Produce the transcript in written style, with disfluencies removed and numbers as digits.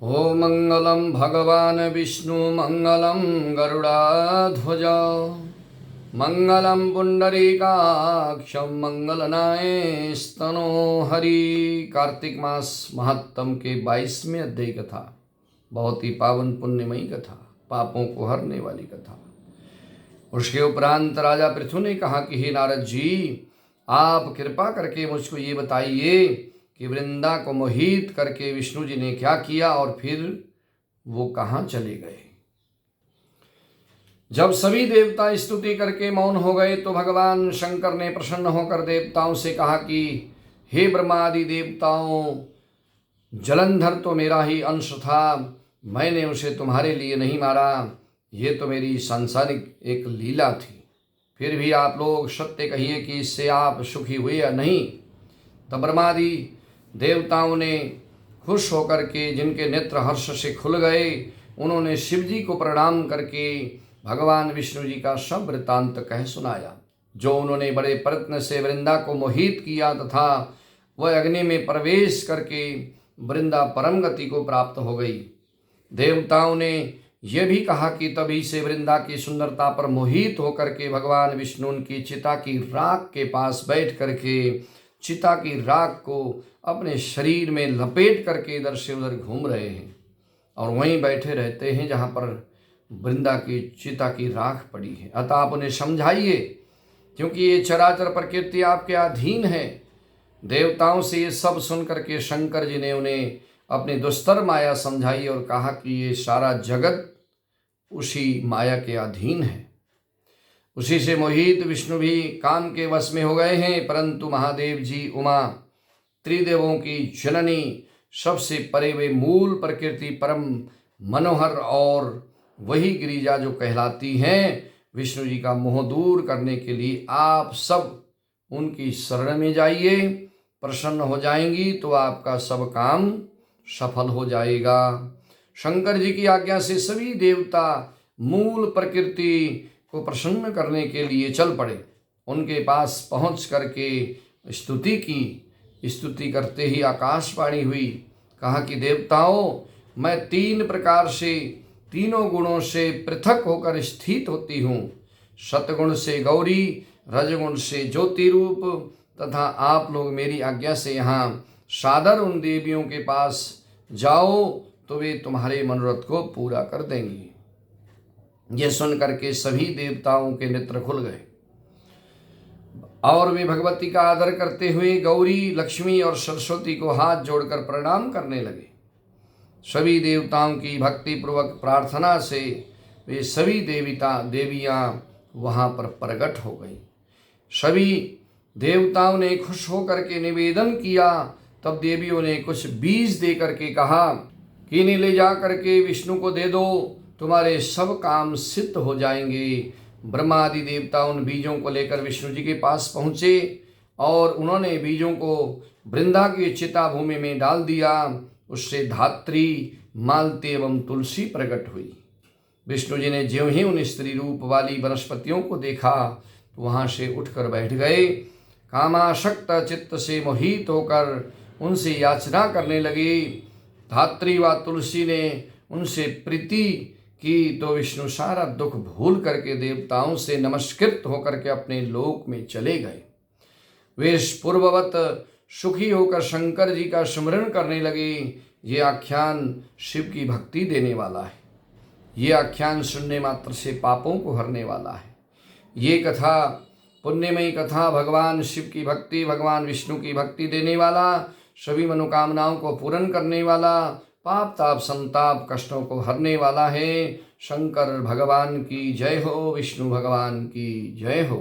ओ मंगलम भगवान विष्णु मंगलम गरुड़ाध्वज मंगलम पुंडरीकाक्षम मंगलनाय स्तनो हरि। कार्तिक मास महात्म के 22वें अध्याय कथा, बहुत ही पावन पुण्यमयी कथा, पापों को हरने वाली कथा। उसके उपरांत राजा पृथु ने कहा कि हे नारद जी, आप कृपा करके मुझको ये बताइए कि वृंदा को मोहित करके विष्णु जी ने क्या किया और फिर वो कहाँ चले गए। जब सभी देवता स्तुति करके मौन हो गए तो भगवान शंकर ने प्रसन्न होकर देवताओं से कहा कि हे ब्रह्मादि देवताओं, जलंधर तो मेरा ही अंश था, मैंने उसे तुम्हारे लिए नहीं मारा, ये तो मेरी सांसारिक एक लीला थी। फिर भी आप लोग सत्य कहिए कि इससे आप सुखी हुए या नहीं। तब ब्रह्मादि देवताओं ने खुश होकर के, जिनके नेत्र हर्ष से खुल गए, उन्होंने शिव जी को प्रणाम करके भगवान विष्णु जी का सब वृत्तांत कह सुनाया, जो उन्होंने बड़े प्रयत्न से वृंदा को मोहित किया तथा वह अग्नि में प्रवेश करके वृंदा परम गति को प्राप्त हो गई। देवताओं ने यह भी कहा कि तभी से वृंदा की सुंदरता पर मोहित होकर के भगवान विष्णु उनकी चिता की राख के पास बैठ करके चिता की राख को अपने शरीर में लपेट करके इधर से उधर घूम रहे हैं और वहीं बैठे रहते हैं जहाँ पर वृंदा की चिता की राख पड़ी है। अतः आप उन्हें समझाइए, क्योंकि ये चराचर प्रकृति आपके अधीन है। देवताओं से ये सब सुन करके शंकर जी ने उन्हें अपनी दुस्तर माया समझाई और कहा कि ये सारा जगत उसी माया के अधीन है। उसी से मोहित विष्णु भी काम के वश में हो गए हैं, परंतु महादेव जी उमा त्रिदेवों की जननी, सबसे परे वे मूल प्रकृति परम मनोहर और वही गिरिजा जो कहलाती हैं, विष्णु जी का मोह दूर करने के लिए आप सब उनकी शरण में जाइए। प्रसन्न हो जाएंगी तो आपका सब काम सफल हो जाएगा। शंकर जी की आज्ञा से सभी देवता मूल प्रकृति को प्रसन्न करने के लिए चल पड़े। उनके पास पहुंच करके स्तुति की। स्तुति करते ही आकाशवाणी हुई, कहा कि देवताओं, मैं 3 प्रकार से, तीनों गुणों से पृथक होकर स्थित होती हूँ। सतगुण से गौरी, रजगुण से ज्योति रूप, तथा आप लोग मेरी आज्ञा से यहाँ सादर उन देवियों के पास जाओ तो वे तुम्हारे मनोरथ को पूरा कर देंगी। ये सुन करके सभी देवताओं के नेत्र खुल गए और वे भगवती का आदर करते हुए गौरी, लक्ष्मी और सरस्वती को हाथ जोड़कर प्रणाम करने लगे। सभी देवताओं की भक्ति पूर्वक प्रार्थना से वे सभी देवियाँ वहाँ पर प्रकट हो गई। सभी देवताओं ने खुश होकर के निवेदन किया। तब देवियों ने कुछ बीज दे करके कहा कि इन्हें ले जा करके विष्णु को दे दो, तुम्हारे सब काम सिद्ध हो जाएंगे। ब्रह्मादि देवता उन बीजों को लेकर विष्णु जी के पास पहुँचे और उन्होंने बीजों को वृंदा की चिता भूमि में डाल दिया। उससे धात्री, मालती एवं तुलसी प्रकट हुई। विष्णु जी ने ज्यों ही उन स्त्री रूप वाली वनस्पतियों को देखा तो वहाँ से उठकर बैठ गए। कामाशक्त चित्त से मोहित होकर उनसे याचना करने लगे। धात्री व तुलसी ने उनसे प्रीति की तो विष्णु सारा दुख भूल करके देवताओं से नमस्कृत होकर के अपने लोक में चले गए। वे पूर्ववत सुखी होकर शंकर जी का स्मरण करने लगे। ये आख्यान शिव की भक्ति देने वाला है। ये आख्यान सुनने मात्र से पापों को हरने वाला है। ये कथा पुण्यमयी कथा भगवान शिव की भक्ति, भगवान विष्णु की भक्ति देने वाला, सभी मनोकामनाओं को पूर्ण करने वाला, पाप ताप संताप कष्टों को हरने वाला है। शंकर भगवान की जय हो, विष्णु भगवान की जय हो।